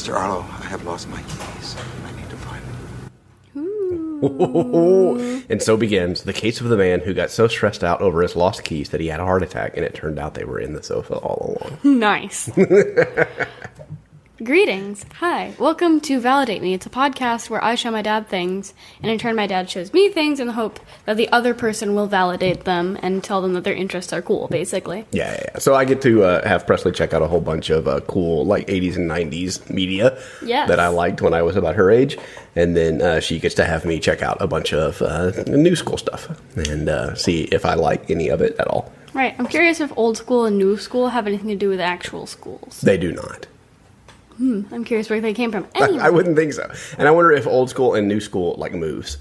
Mr. Arlo, I have lost my keys. I need to find them. And so begins the case of the man who got so stressed out over his lost keys that he had a heart attack, and it turned out they were in the sofa all along. Nice. Greetings. Hi. Welcome to Validate Me. It's a podcast where I show my dad things, and in turn my dad shows me things in the hope that the other person will validate them and tell them that their interests are cool, basically. Yeah. So I get to have Presley check out a whole bunch of cool, like, 80s and 90s media that I liked when I was about her age. And then she gets to have me check out a bunch of new school stuff and see if I like any of it at all. Right. I'm curious if old school and new school have anything to do with actual schools. They do not. I'm curious where they came from. Anyway. I wouldn't think so. And I wonder if old school and new school, like, moves.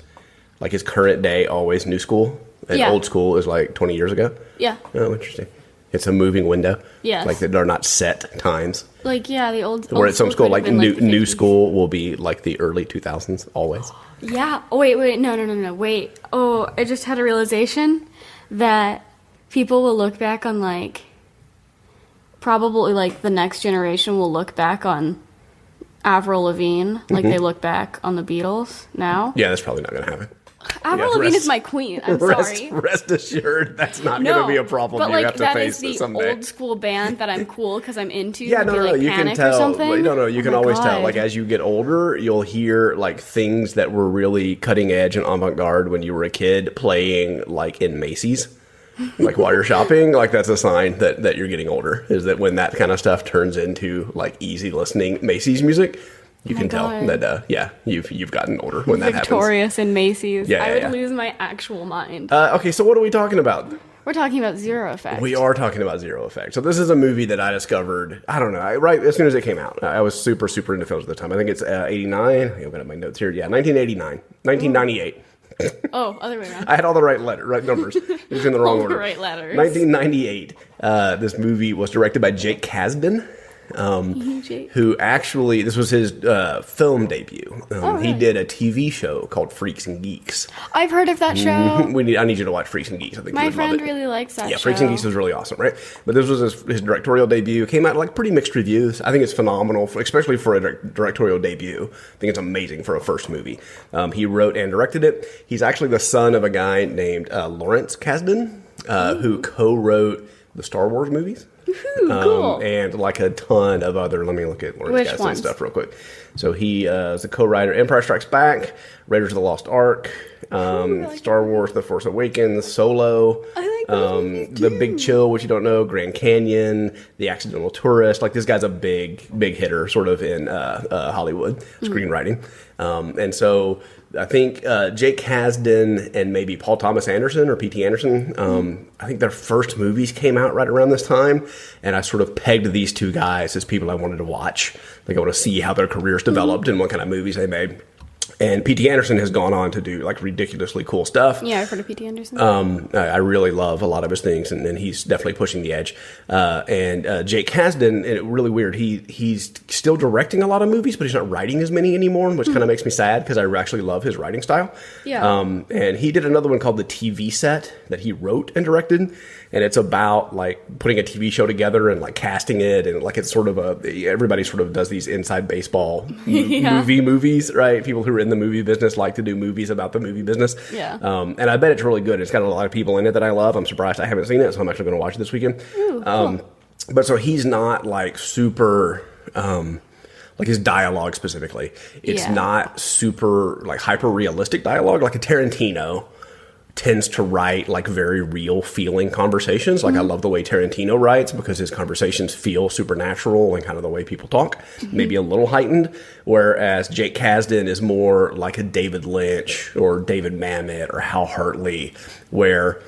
Like, is current day always new school? And old school is, like, 20 years ago? Yeah. Oh, interesting. It's a moving window? Yes. Like, they're not set times? Like, yeah, the old Where at some school, like, new the school will be, like, the early 2000s, always. Yeah. Oh, wait. No. Wait. Oh, I just had a realization that people will look back on, like... Probably, like, the next generation will look back on Avril Lavigne like they look back on the Beatles now. Yeah, that's probably not going to happen. Avril Lavigne is my queen. I'm sorry. Rest assured, that's not going to be a problem but, you like, have to that face is the someday. old school band that I'm cool because I'm into. Yeah, no, you can tell. You can always tell. Like, as you get older, you'll hear, like, things that were really cutting edge and avant-garde when you were a kid playing, like, in Macy's. Like, while you're shopping, like, that's a sign that you're getting older, is that when that kind of stuff turns into, like, easy listening Macy's music, you can tell that you've gotten older when that happens. Victorious in Macy's. I would lose my actual mind. Okay, so what are we talking about? We're talking about Zero Effect. We are talking about Zero Effect. So this is a movie that I discovered, I don't know, right as soon as it came out. I was super into films at the time. I think it's 89. I've got my notes here. Yeah, 1989. 1998. Oh, other way around. I had all the right numbers. It was in the wrong order. The right letters. 1998. This movie was directed by Jake Kasdan, who actually, this was his film debut. Really? He did a TV show called Freaks and Geeks. I've heard of that show. I need you to watch Freaks and Geeks. I think my you would friend love it. really likes that show. Yeah, Freaks and Geeks was really awesome, right? But this was his directorial debut. Came out like pretty mixed reviews. I think it's phenomenal, especially for a directorial debut. I think it's amazing for a first movie. He wrote and directed it. He's actually the son of a guy named Lawrence Kasdan, who co-wrote the Star Wars movies. Cool. And like a ton of other, let me look at Lawrence Kasdan stuff real quick. So he is the co-writer Empire Strikes Back, Raiders of the Lost Ark, Star Wars The Force Awakens, Solo, The Big Chill, which you don't know, Grand Canyon, The Accidental Tourist. Like, this guy's a big hitter sort of in Hollywood screenwriting. And so I think Jake Kasdan and maybe Paul Thomas Anderson or P.T. Anderson, I think their first movies came out right around this time, and I sort of pegged these two guys as people I wanted to watch. Like, I want to see how their careers developed and what kind of movies they made. And P.T. Anderson has gone on to do, like, ridiculously cool stuff. Yeah, I've heard of P.T. Anderson. I really love a lot of his things, and he's definitely pushing the edge. And Jake Kasdan, really weird, he's still directing a lot of movies, but he's not writing as many anymore, which kind of makes me sad, because I actually love his writing style. Yeah. And he did another one called The TV Set that he wrote and directed, and it's about, like, putting a TV show together and, like, casting it, and, like, it's sort of everybody sort of does these inside baseball movies, right? People who are in the movie business like to do movies about the movie business. Yeah. And I bet it's really good. It's got a lot of people in it that I love. I'm surprised I haven't seen it, so I'm actually going to watch it this weekend. Ooh, cool. But so he's not, like, super... like, his dialogue specifically. It's not super, like, hyper-realistic dialogue. Like a Tarantino tends to write, like, very real feeling conversations. Like, I love the way Tarantino writes because his conversations feel supernatural and kind of the way people talk, maybe a little heightened. Whereas Jake Kasdan is more like a David Lynch or David Mamet or Hal Hartley, where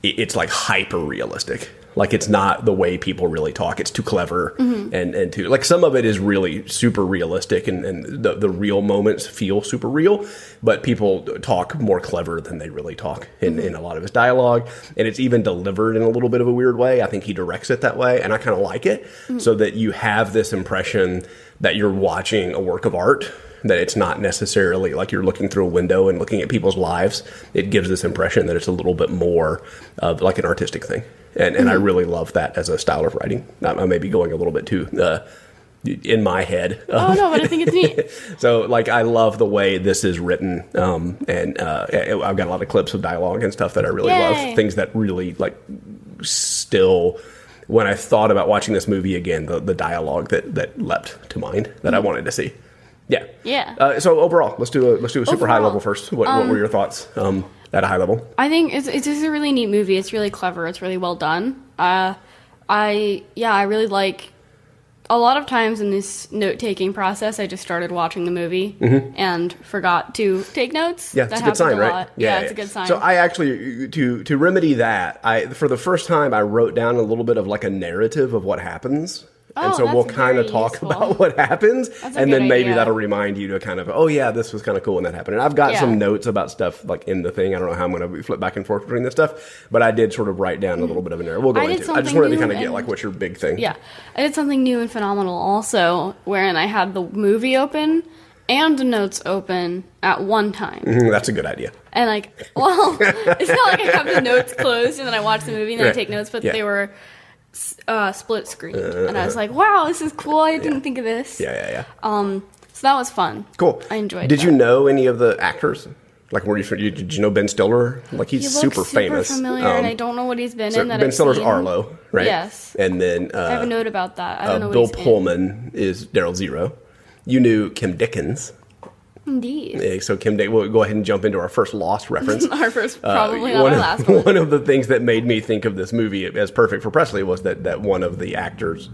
it's, like, hyper-realistic. Like, it's not the way people really talk. It's too clever and too... Like, some of it is really super realistic and the real moments feel super real, but people talk more clever than they really talk in a lot of his dialogue. And it's even delivered in a little bit of a weird way. I think he directs it that way, and I kind of like it, so that you have this impression that you're watching a work of art, that it's not necessarily like you're looking through a window and looking at people's lives. It gives this impression that it's a little bit more of like an artistic thing. And I really love that as a style of writing. I may be going a little bit too in my head. Oh no, but I think it's neat. So, like, I love the way this is written, and I've got a lot of clips of dialogue and stuff that I really Yay. love. Things that really, like, still, when I thought about watching this movie again, the dialogue that leapt to mind that I wanted to see. Yeah. Yeah. So overall, let's do a super high Overall, level first. What were your thoughts at a high level? I think it's just a really neat movie. It's really clever. It's really well done. I really like. A lot of times in this note-taking process, I just started watching the movie and forgot to take notes. Yeah, that it's a good sign, happens right? lot. Yeah, it's a good sign. So I actually, to remedy that, for the first time, I wrote down a little bit of like a narrative of what happens. And Oh, so we'll that's kind of very talk useful. about what happens, That's a and good then maybe idea. that'll remind you to kind of, oh yeah, this was kind of cool when that happened. And I've got Yeah. some notes about stuff like in the thing. I don't know how I'm going to flip back and forth between this stuff, but I did sort of write down a little bit of a narrative. We'll go I did into it. I just something wanted to new kind of get and- like what's your big thing. Yeah, I did something new and phenomenal also, wherein I had the movie open and the notes open at one time. That's a good idea. And like, well, it's not like I have the notes closed and then I watch the movie and then I Right. take notes, but Yeah. they were split screen. And I was like, wow, this is cool. I didn't think of this. Yeah. So that was fun. Cool. I enjoyed Did that. you know any of the actors? Like, did you know Ben Stiller? Like, he's He looks super famous. familiar, and I don't know what he's been So in that Ben I've Stiller's seen. Arlo, right? Yes. And then I have a note about that. I don't know Bill what he's in. Pullman is Daryl Zero. You knew Kim Dickens. Indeed. So we'll go ahead and jump into our first Lost reference. Our first, probably not one our of- last one. One of the things that made me think of this movie as perfect for Presley was that one of the actors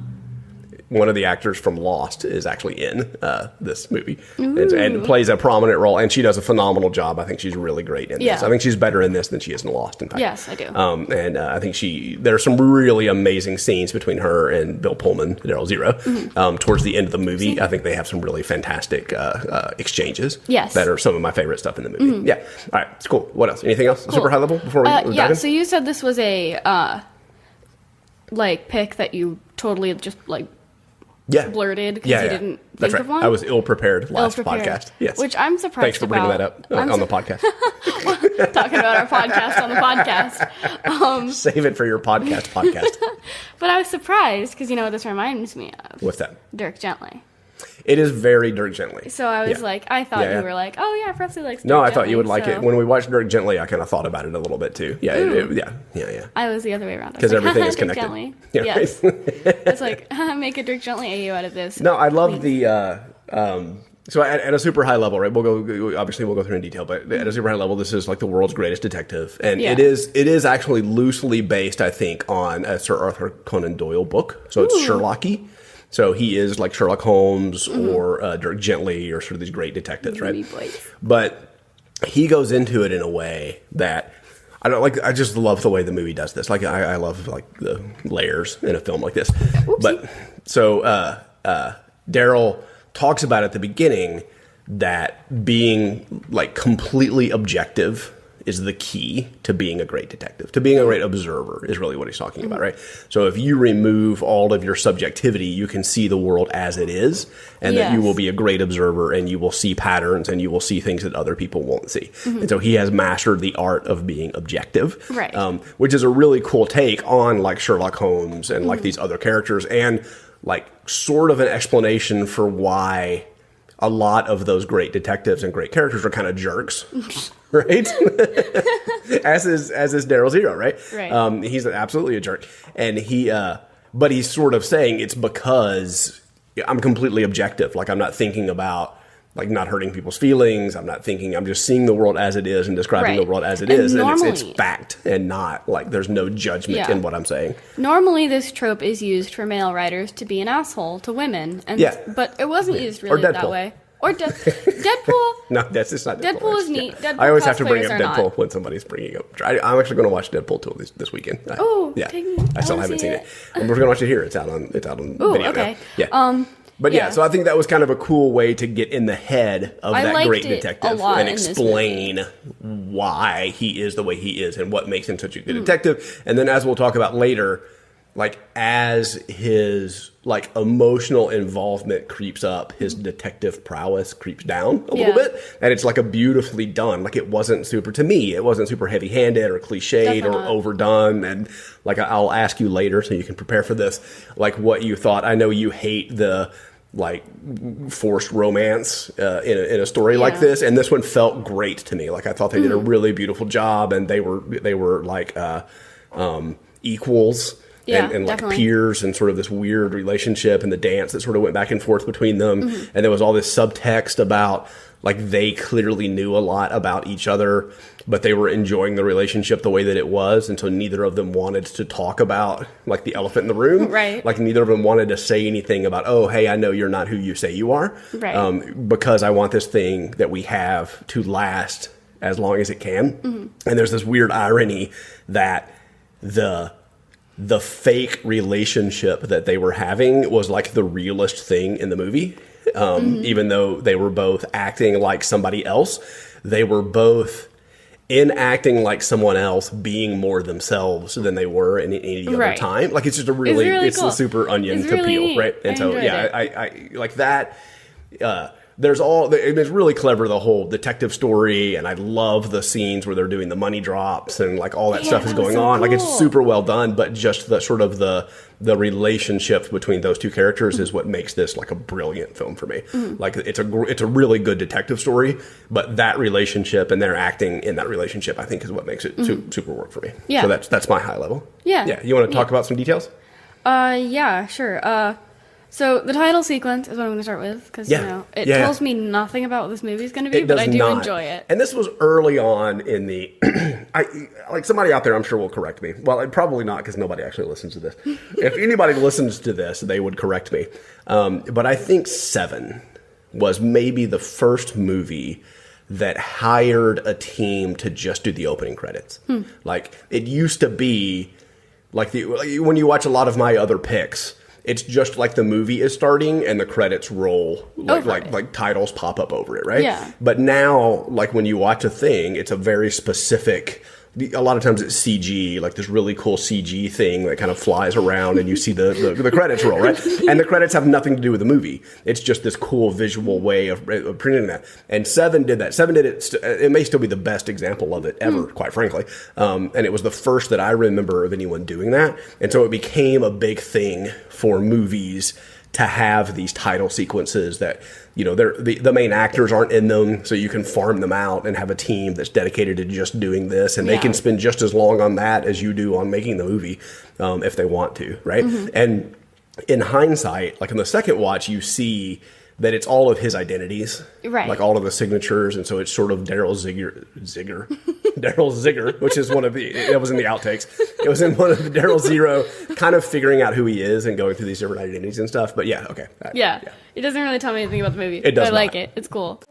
from Lost is actually in this movie and plays a prominent role, and she does a phenomenal job. I think she's really great in this. Yeah. I think she's better in this than she is in Lost, in fact. Yes, I do. And I think there's some really amazing scenes between her and Bill Pullman, Daryl Zero. Towards the end of the movie, I think they have some really fantastic exchanges. Yes. That are some of my favorite stuff in the movie. Yeah. All right. It's cool. What else? Anything else? Super high level before we dive Yeah, in? so you said this was a pick that you totally just Yeah. blurted because Yeah, you yeah. didn't That's think right. of one. I was ill-prepared last Ill-prepared. podcast. Yes. Which I'm surprised Thanks for bringing that up I'm on the podcast. talking about our podcast on the podcast. Save it for your podcast. But I was surprised because you know what this reminds me of? What's that? Dirk Gently. It is very Dirk Gently. So I was Yeah. like, I thought Yeah, yeah. you were like, oh yeah, Presley likes Dirk No, I Gently, thought you would like so it. When we watched Dirk Gently, I kind of thought about it a little bit too. Yeah, yeah. I was the other way around. I was Because like, everything is Dirk connected. Gently. Yeah, Yes. right? It's like, make a Dirk Gently AU out of this. No, I love the. So at a super high level, right? We'll go through in detail, but at a super high level, this is like the world's greatest detective, and Yeah. it is actually loosely based, I think, on a Sir Arthur Conan Doyle book. So it's Sherlocky. So he is like Sherlock Holmes or Dirk Gently or sort of these great detectives, right? Maybe Blake. But he goes into it in a way that I don't like. I just love the way the movie does this. Like I love like the layers in a film like this. But so Daryl talks about at the beginning that being like completely objective is the key to being a great detective. To being a great observer is really what he's talking about, right? So if you remove all of your subjectivity, you can see the world as it is, and that you Yes. will be a great observer, and you will see patterns, and you will see things that other people won't see. And so he has mastered the art of being objective, Right. which is a really cool take on like Sherlock Holmes and like these other characters, and like sort of an explanation for why a lot of those great detectives and great characters are kind of jerks, right? as is Daryl Zero, right? Right. He's absolutely a jerk, and but he's sort of saying it's because I'm completely objective. Like I'm not thinking about like not hurting people's feelings. I'm just seeing the world as it is and describing Right. the world as it And is, and it's normally- fact and not like there's no judgment Yeah. in what I'm saying. Normally, this trope is used for male writers to be an asshole to women, and Yeah. but it wasn't used really that Deadpool. way. Or Deadpool. No, that's just not Deadpool is neat. Deadpool I always have to bring up cosplayers are Deadpool not. when somebody's bringing up. I'm actually going to watch Deadpool 2 this weekend. Oh, yeah. take me. I still I wanna haven't see seen it. it. We're going to watch it here. It's out on Ooh, video okay. now. Yeah. But yeah, yeah. so I think that was kind of a cool way to get in the head of I that liked great it a detective lot and in this explain why he is the way he is and what makes him such a good Hmm. detective. And then as we'll talk about later, like as his like emotional involvement creeps up, his detective prowess creeps down a little Yeah. bit. And it's like a beautifully done, like it wasn't super heavy handed or cliched Definitely or not. overdone. And like I'll ask you later so you can prepare for this, like what you thought. I know you hate the like forced romance in a story like this, and this one felt great to me. Like I thought they did a really beautiful job, and they were like equals. And like peers, and sort of this weird relationship, and the dance that sort of went back and forth between them. And there was all this subtext about like they clearly knew a lot about each other, but they were enjoying the relationship the way that it was, and so neither of them wanted to talk about like the elephant in the room. Right. Like neither of them wanted to say anything about, oh, hey, I know you're not who you say you are. Right. Because I want this thing that we have to last as long as it can. And there's this weird irony that the fake relationship that they were having was like the realest thing in the movie. Even though they were both acting like somebody else, they were both acting like someone else, being more themselves than they were in any other time. Like it's just it's cool. a super onion It's to really peel, neat. right? And so I like that. It's really clever, the whole detective story, and I love the scenes where they're doing the money drops and like all that stuff is going on. Like it's super well done, but just the sort of the relationship between those two characters is what makes this like a brilliant film for me. Like it's a really good detective story, but that relationship and their acting in that relationship, I think, is what makes it super work for me. Yeah. So that's my high level. Yeah. You want to talk about some details? Yeah, sure. So the title sequence is what I'm going to start with, because it tells me nothing about what this movie is going to be, but I do enjoy it. And this was early on in the, like somebody out there, I'm sure will correct me. Well, probably not, because nobody actually listens to this. If anybody listens to this, they would correct me. But I think Seven was maybe the first movie that hired a team to just do the opening credits. Like it used to be like when you watch a lot of my other picks, it's just like the movie is starting and the credits roll, like titles pop up over it, right? Yeah. But now, like when you watch a thing, it's a very specific. A lot of times it's CG, like this really cool CG thing that kind of flies around, and you see the credits roll, right? And the credits have nothing to do with the movie. It's just this cool visual way of printing that. And Seven did that. Seven did it. It may still be the best example of it ever, quite frankly. And it was the first that I remember of anyone doing that. And so it became a big thing for movies to have these title sequences that, the main actors aren't in them, so you can farm them out and have a team that's dedicated to just doing this, and they can spend just as long on that as you do on making the movie, if they want to, right? And in hindsight, like in the second watch, you see that it's all of his identities, right? Like all of the signatures, and so it's sort of Daryl Zigger, which is one of it was in the outtakes. It was in one of the Daryl Zero, kind of figuring out who he is and going through these different identities and stuff. But yeah, okay. Yeah. It doesn't really tell me anything about the movie. It does but I like not. it. It's cool.